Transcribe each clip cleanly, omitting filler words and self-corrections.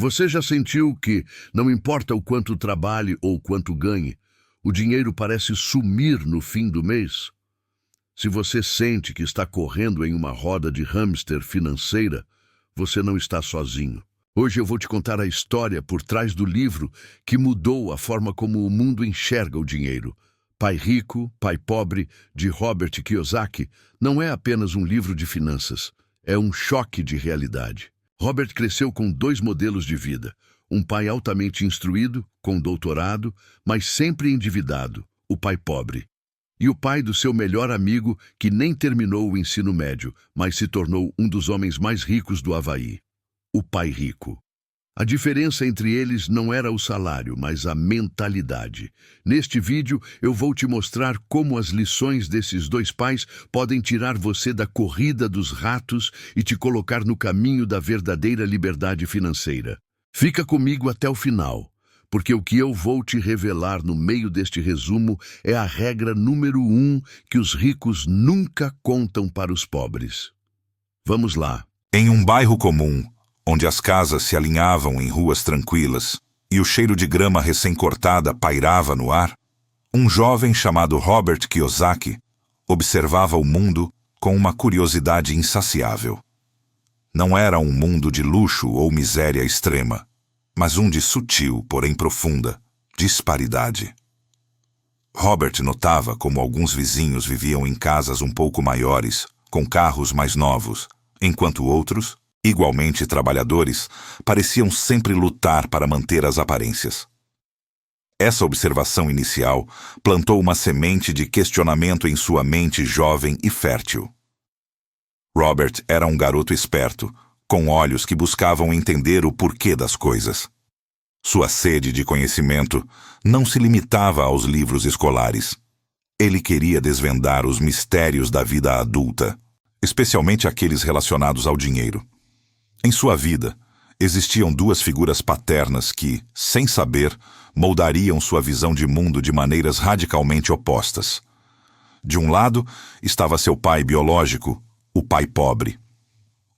Você já sentiu que, não importa o quanto trabalhe ou quanto ganhe, o dinheiro parece sumir no fim do mês? Se você sente que está correndo em uma roda de hamster financeira, você não está sozinho. Hoje eu vou te contar a história por trás do livro que mudou a forma como o mundo enxerga o dinheiro. Pai Rico, Pai Pobre, de Robert Kiyosaki, não é apenas um livro de finanças, é um choque de realidade. Robert cresceu com dois modelos de vida. Um pai altamente instruído, com doutorado, mas sempre endividado, o pai pobre. E o pai do seu melhor amigo, que nem terminou o ensino médio, mas se tornou um dos homens mais ricos do Havaí, o pai rico. A diferença entre eles não era o salário, mas a mentalidade. Neste vídeo, eu vou te mostrar como as lições desses dois pais podem tirar você da corrida dos ratos e te colocar no caminho da verdadeira liberdade financeira. Fica comigo até o final, porque o que eu vou te revelar no meio deste resumo é a regra número 1 que os ricos nunca contam para os pobres. Vamos lá. Em um bairro comum, onde as casas se alinhavam em ruas tranquilas e o cheiro de grama recém-cortada pairava no ar, um jovem chamado Robert Kiyosaki observava o mundo com uma curiosidade insaciável. Não era um mundo de luxo ou miséria extrema, mas um de sutil, porém profunda, disparidade. Robert notava como alguns vizinhos viviam em casas um pouco maiores, com carros mais novos, enquanto outros, igualmente trabalhadores, pareciam sempre lutar para manter as aparências. Essa observação inicial plantou uma semente de questionamento em sua mente jovem e fértil. Robert era um garoto esperto, com olhos que buscavam entender o porquê das coisas. Sua sede de conhecimento não se limitava aos livros escolares. Ele queria desvendar os mistérios da vida adulta, especialmente aqueles relacionados ao dinheiro. Em sua vida, existiam duas figuras paternas que, sem saber, moldariam sua visão de mundo de maneiras radicalmente opostas. De um lado, estava seu pai biológico, o pai pobre.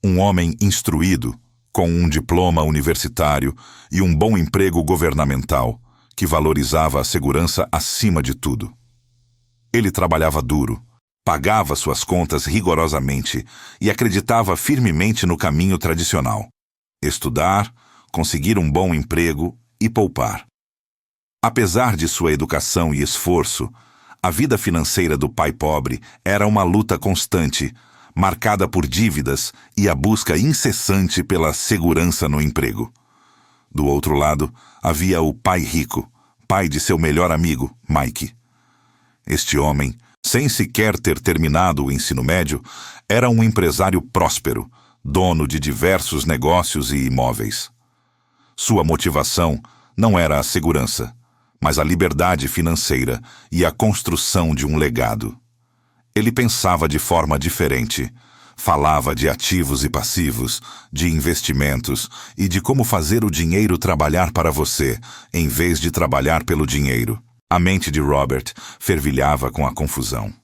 Um homem instruído, com um diploma universitário e um bom emprego governamental, que valorizava a segurança acima de tudo. Ele trabalhava duro, pagava suas contas rigorosamente e acreditava firmemente no caminho tradicional: estudar, conseguir um bom emprego e poupar. Apesar de sua educação e esforço, a vida financeira do pai pobre era uma luta constante, marcada por dívidas e a busca incessante pela segurança no emprego. Do outro lado, havia o pai rico, pai de seu melhor amigo, Mike. Este homem, sem sequer ter terminado o ensino médio, era um empresário próspero, dono de diversos negócios e imóveis. Sua motivação não era a segurança, mas a liberdade financeira e a construção de um legado. Ele pensava de forma diferente, falava de ativos e passivos, de investimentos e de como fazer o dinheiro trabalhar para você, em vez de trabalhar pelo dinheiro. A mente de Robert fervilhava com a confusão.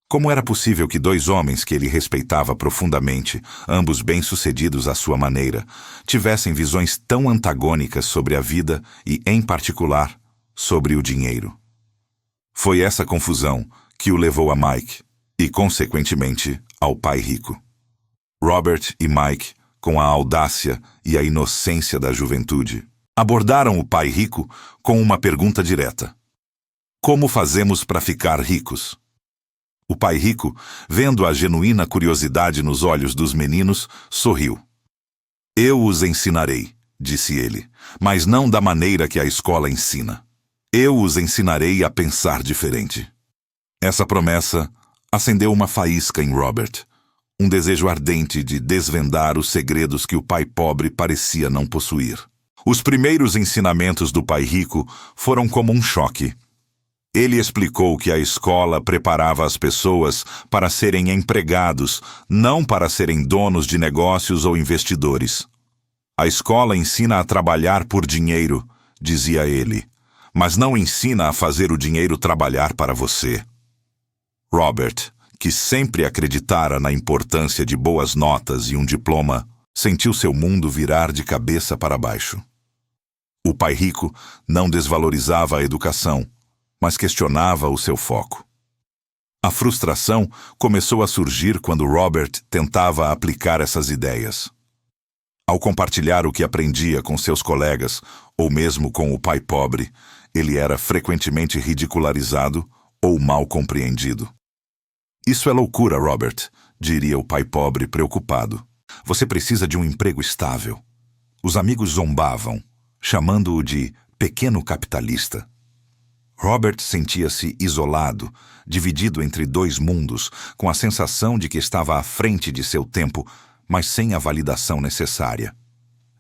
Como era possível que dois homens que ele respeitava profundamente, ambos bem-sucedidos à sua maneira, tivessem visões tão antagônicas sobre a vida e, em particular, sobre o dinheiro? Foi essa confusão que o levou a Mike e, consequentemente, ao pai rico. Robert e Mike, com a audácia e a inocência da juventude, abordaram o pai rico com uma pergunta direta: como fazemos para ficar ricos? O pai rico, vendo a genuína curiosidade nos olhos dos meninos, sorriu. Eu os ensinarei, disse ele, mas não da maneira que a escola ensina. Eu os ensinarei a pensar diferente. Essa promessa acendeu uma faísca em Robert, um desejo ardente de desvendar os segredos que o pai pobre parecia não possuir. Os primeiros ensinamentos do pai rico foram como um choque. Ele explicou que a escola preparava as pessoas para serem empregados, não para serem donos de negócios ou investidores. A escola ensina a trabalhar por dinheiro, dizia ele, mas não ensina a fazer o dinheiro trabalhar para você. Robert, que sempre acreditara na importância de boas notas e um diploma, Sentiu seu mundo virar de cabeça para baixo. O pai rico não desvalorizava a educação, mas questionava o seu foco. A frustração começou a surgir quando Robert tentava aplicar essas ideias. Ao compartilhar o que aprendia com seus colegas, ou mesmo com o pai pobre, ele era frequentemente ridicularizado ou mal compreendido. "Isso é loucura, Robert", diria o pai pobre preocupado. "Você precisa de um emprego estável." Os amigos zombavam, chamando-o de pequeno capitalista. Robert sentia-se isolado, dividido entre dois mundos, com a sensação de que estava à frente de seu tempo, mas sem a validação necessária.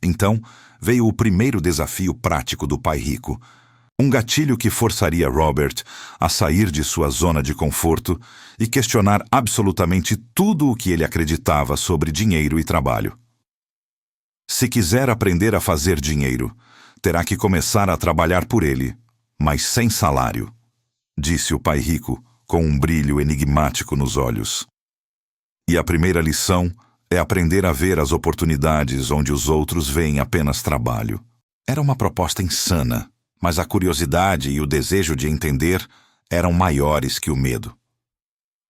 Então, veio o primeiro desafio prático do pai rico, um gatilho que forçaria Robert a sair de sua zona de conforto e questionar absolutamente tudo o que ele acreditava sobre dinheiro e trabalho. Se quiser aprender a fazer dinheiro, terá que começar a trabalhar por ele, mas sem salário, disse o pai rico com um brilho enigmático nos olhos. E a primeira lição é aprender a ver as oportunidades onde os outros veem apenas trabalho. Era uma proposta insana, mas a curiosidade e o desejo de entender eram maiores que o medo.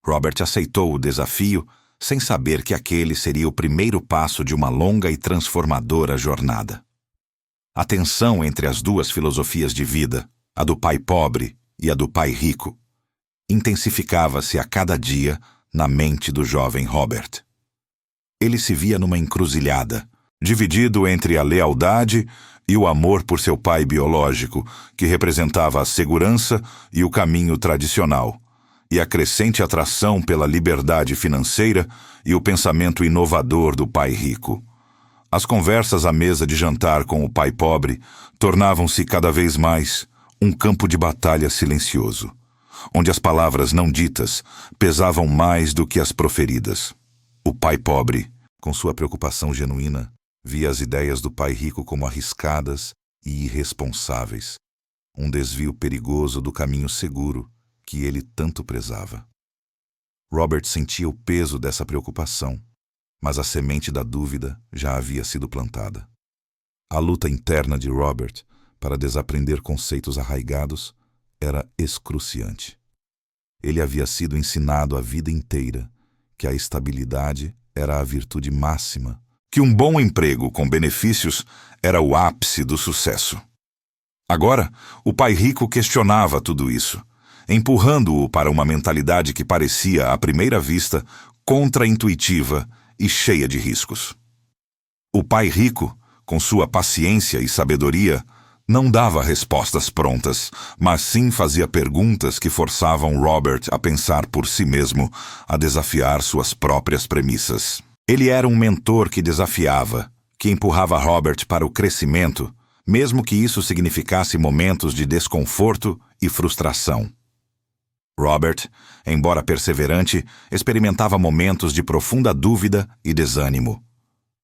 Robert aceitou o desafio sem saber que aquele seria o primeiro passo de uma longa e transformadora jornada. A tensão entre as duas filosofias de vida, a do pai pobre e a do pai rico, intensificava-se a cada dia na mente do jovem Robert. Ele se via numa encruzilhada, dividido entre a lealdade e o amor por seu pai biológico, que representava a segurança e o caminho tradicional, e a crescente atração pela liberdade financeira e o pensamento inovador do pai rico. As conversas à mesa de jantar com o pai pobre tornavam-se cada vez mais um campo de batalha silencioso, onde as palavras não ditas pesavam mais do que as proferidas. O pai pobre, com sua preocupação genuína, via as ideias do pai rico como arriscadas e irresponsáveis, um desvio perigoso do caminho seguro que ele tanto prezava. Robert sentia o peso dessa preocupação, mas a semente da dúvida já havia sido plantada. A luta interna de Robert para desaprender conceitos arraigados era excruciante. Ele havia sido ensinado a vida inteira que a estabilidade era a virtude máxima, que um bom emprego com benefícios era o ápice do sucesso. Agora, o pai rico questionava tudo isso, empurrando-o para uma mentalidade que parecia, à primeira vista, contra-intuitiva e cheia de riscos. O pai rico, com sua paciência e sabedoria, não dava respostas prontas, mas sim fazia perguntas que forçavam Robert a pensar por si mesmo, a desafiar suas próprias premissas. Ele era um mentor que desafiava, que empurrava Robert para o crescimento, mesmo que isso significasse momentos de desconforto e frustração. Robert, embora perseverante, experimentava momentos de profunda dúvida e desânimo.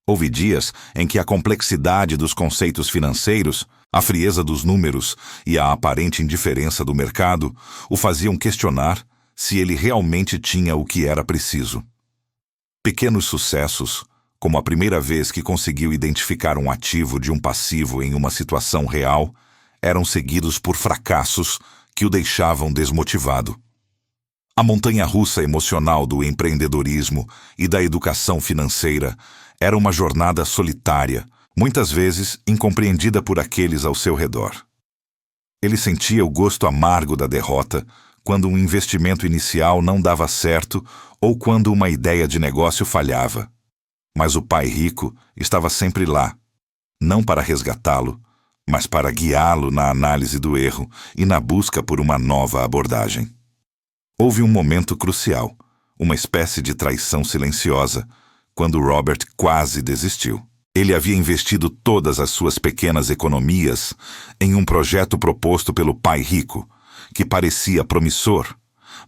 Houve dias em que a complexidade dos conceitos financeiros, a frieza dos números e a aparente indiferença do mercado o faziam questionar se ele realmente tinha o que era preciso. Pequenos sucessos, como a primeira vez que conseguiu identificar um ativo de um passivo em uma situação real, eram seguidos por fracassos que o deixavam desmotivado. A montanha-russa emocional do empreendedorismo e da educação financeira era uma jornada solitária, muitas vezes incompreendida por aqueles ao seu redor. Ele sentia o gosto amargo da derrota quando um investimento inicial não dava certo ou quando uma ideia de negócio falhava. Mas o pai rico estava sempre lá, não para resgatá-lo, mas para guiá-lo na análise do erro e na busca por uma nova abordagem. Houve um momento crucial, uma espécie de traição silenciosa, quando Robert quase desistiu. Ele havia investido todas as suas pequenas economias em um projeto proposto pelo pai rico, que parecia promissor,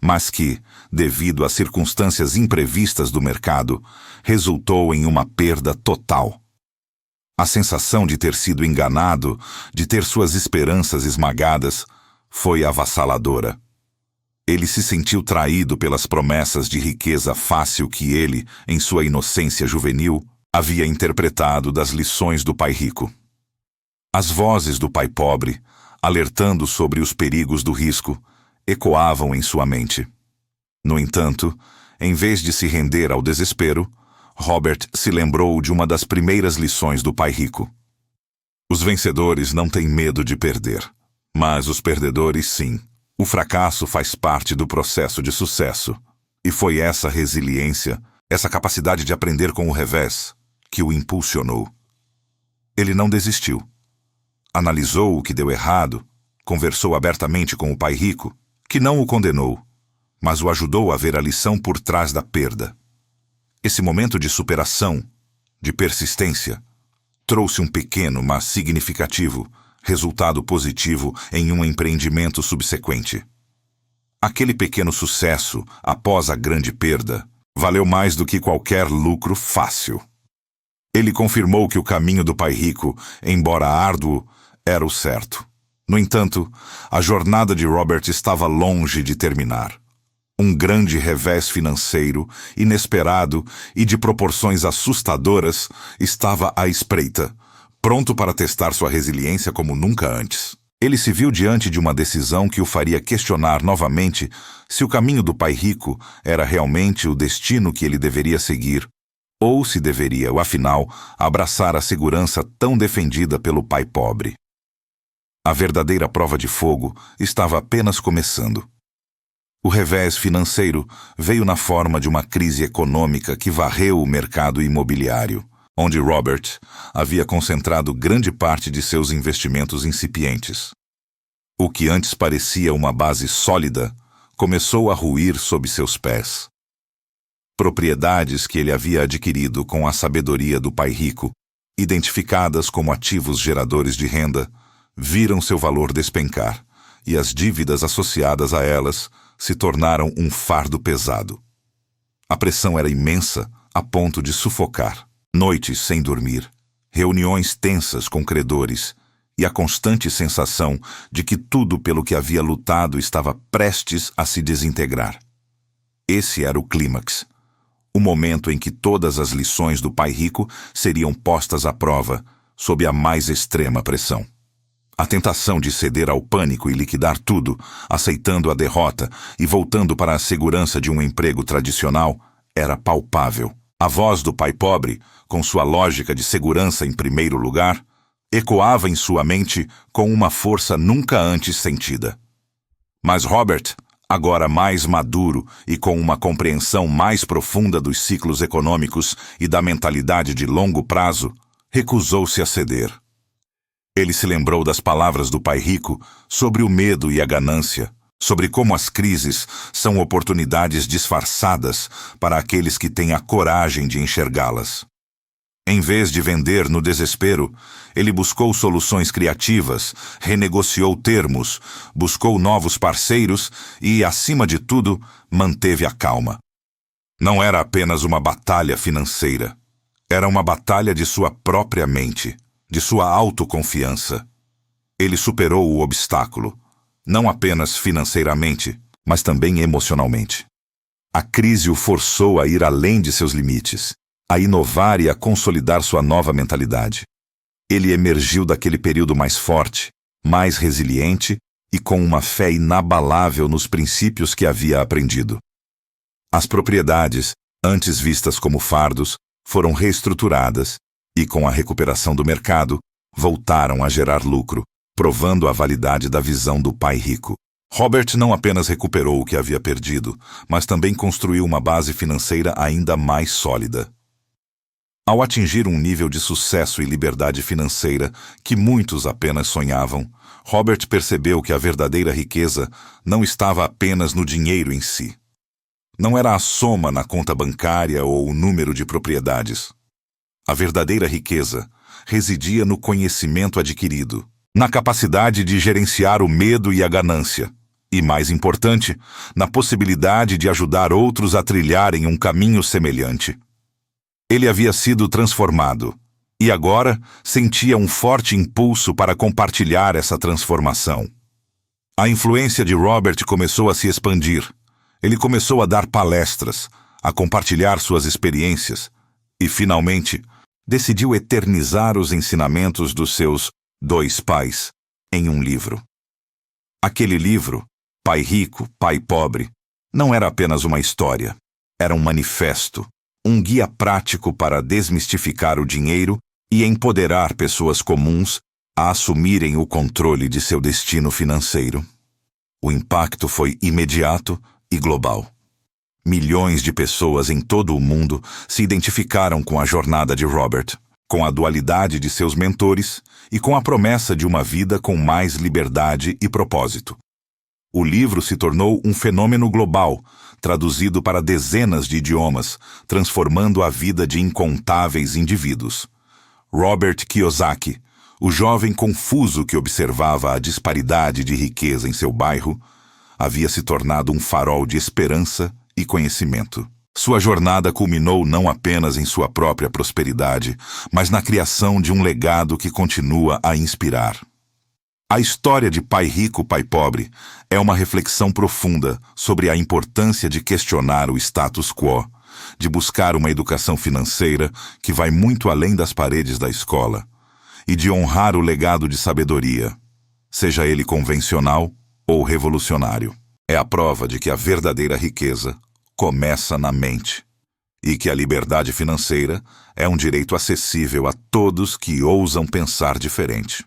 mas que, devido às circunstâncias imprevistas do mercado, resultou em uma perda total. A sensação de ter sido enganado, de ter suas esperanças esmagadas, foi avassaladora. Ele se sentiu traído pelas promessas de riqueza fácil que ele, em sua inocência juvenil, havia interpretado das lições do pai rico. As vozes do pai pobre, alertando sobre os perigos do risco, ecoavam em sua mente. No entanto, em vez de se render ao desespero, Robert se lembrou de uma das primeiras lições do pai rico. Os vencedores não têm medo de perder, mas os perdedores sim. O fracasso faz parte do processo de sucesso. E foi essa resiliência, essa capacidade de aprender com o revés, que o impulsionou. Ele não desistiu. Analisou o que deu errado, conversou abertamente com o pai rico, que não o condenou, mas o ajudou a ver a lição por trás da perda. Esse momento de superação, de persistência, trouxe um pequeno, mas significativo, resultado positivo em um empreendimento subsequente. Aquele pequeno sucesso, após a grande perda, valeu mais do que qualquer lucro fácil. Ele confirmou que o caminho do pai rico, embora árduo, era o certo. No entanto, a jornada de Robert estava longe de terminar. Um grande revés financeiro, inesperado e de proporções assustadoras, estava à espreita, pronto para testar sua resiliência como nunca antes. Ele se viu diante de uma decisão que o faria questionar novamente se o caminho do pai rico era realmente o destino que ele deveria seguir, ou se deveria, afinal, abraçar a segurança tão defendida pelo pai pobre. A verdadeira prova de fogo estava apenas começando. O revés financeiro veio na forma de uma crise econômica que varreu o mercado imobiliário, onde Robert havia concentrado grande parte de seus investimentos incipientes. O que antes parecia uma base sólida começou a ruir sob seus pés. Propriedades que ele havia adquirido com a sabedoria do pai rico, identificadas como ativos geradores de renda, viram seu valor despencar, e as dívidas associadas a elas se tornaram um fardo pesado. A pressão era imensa a ponto de sufocar. Noites sem dormir, reuniões tensas com credores e a constante sensação de que tudo pelo que havia lutado estava prestes a se desintegrar. Esse era o clímax, o momento em que todas as lições do pai rico seriam postas à prova sob a mais extrema pressão. A tentação de ceder ao pânico e liquidar tudo, aceitando a derrota e voltando para a segurança de um emprego tradicional, era palpável. A voz do pai pobre, com sua lógica de segurança em primeiro lugar, ecoava em sua mente com uma força nunca antes sentida. Mas Robert, agora mais maduro e com uma compreensão mais profunda dos ciclos econômicos e da mentalidade de longo prazo, recusou-se a ceder. Ele se lembrou das palavras do pai rico sobre o medo e a ganância, sobre como as crises são oportunidades disfarçadas para aqueles que têm a coragem de enxergá-las. Em vez de vender no desespero, ele buscou soluções criativas, renegociou termos, buscou novos parceiros e, acima de tudo, manteve a calma. Não era apenas uma batalha financeira. Era uma batalha de sua própria mente, de sua autoconfiança. Ele superou o obstáculo, não apenas financeiramente, mas também emocionalmente. A crise o forçou a ir além de seus limites, a inovar e a consolidar sua nova mentalidade. Ele emergiu daquele período mais forte, mais resiliente e com uma fé inabalável nos princípios que havia aprendido. As propriedades, antes vistas como fardos, foram reestruturadas e, com a recuperação do mercado, voltaram a gerar lucro, provando a validade da visão do pai rico. Robert não apenas recuperou o que havia perdido, mas também construiu uma base financeira ainda mais sólida. Ao atingir um nível de sucesso e liberdade financeira que muitos apenas sonhavam, Robert percebeu que a verdadeira riqueza não estava apenas no dinheiro em si. Não era a soma na conta bancária ou o número de propriedades. A verdadeira riqueza residia no conhecimento adquirido, na capacidade de gerenciar o medo e a ganância, e, mais importante, na possibilidade de ajudar outros a trilharem um caminho semelhante. Ele havia sido transformado, e agora sentia um forte impulso para compartilhar essa transformação. A influência de Robert começou a se expandir. Ele começou a dar palestras, a compartilhar suas experiências, e, finalmente, decidiu eternizar os ensinamentos dos seus dois pais em um livro. Aquele livro, Pai Rico, Pai Pobre, não era apenas uma história, era um manifesto, um guia prático para desmistificar o dinheiro e empoderar pessoas comuns a assumirem o controle de seu destino financeiro. O impacto foi imediato e global. Milhões de pessoas em todo o mundo se identificaram com a jornada de Robert, com a dualidade de seus mentores e com a promessa de uma vida com mais liberdade e propósito. O livro se tornou um fenômeno global, traduzido para dezenas de idiomas, transformando a vida de incontáveis indivíduos. Robert Kiyosaki, o jovem confuso que observava a disparidade de riqueza em seu bairro, havia se tornado um farol de esperança e conhecimento. Sua jornada culminou não apenas em sua própria prosperidade, mas na criação de um legado que continua a inspirar. A história de Pai Rico, Pai Pobre é uma reflexão profunda sobre a importância de questionar o status quo, de buscar uma educação financeira que vai muito além das paredes da escola, e de honrar o legado de sabedoria, seja ele convencional ou revolucionário. É a prova de que a verdadeira riqueza começa na mente, e que a liberdade financeira é um direito acessível a todos que ousam pensar diferente.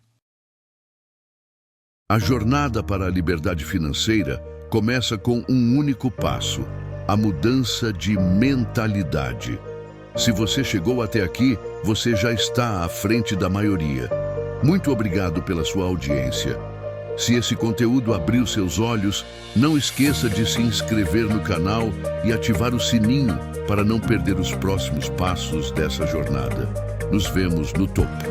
A jornada para a liberdade financeira começa com um único passo: a mudança de mentalidade. Se você chegou até aqui, você já está à frente da maioria. Muito obrigado pela sua audiência. Se esse conteúdo abriu seus olhos, não esqueça de se inscrever no canal e ativar o sininho para não perder os próximos passos dessa jornada. Nos vemos no topo.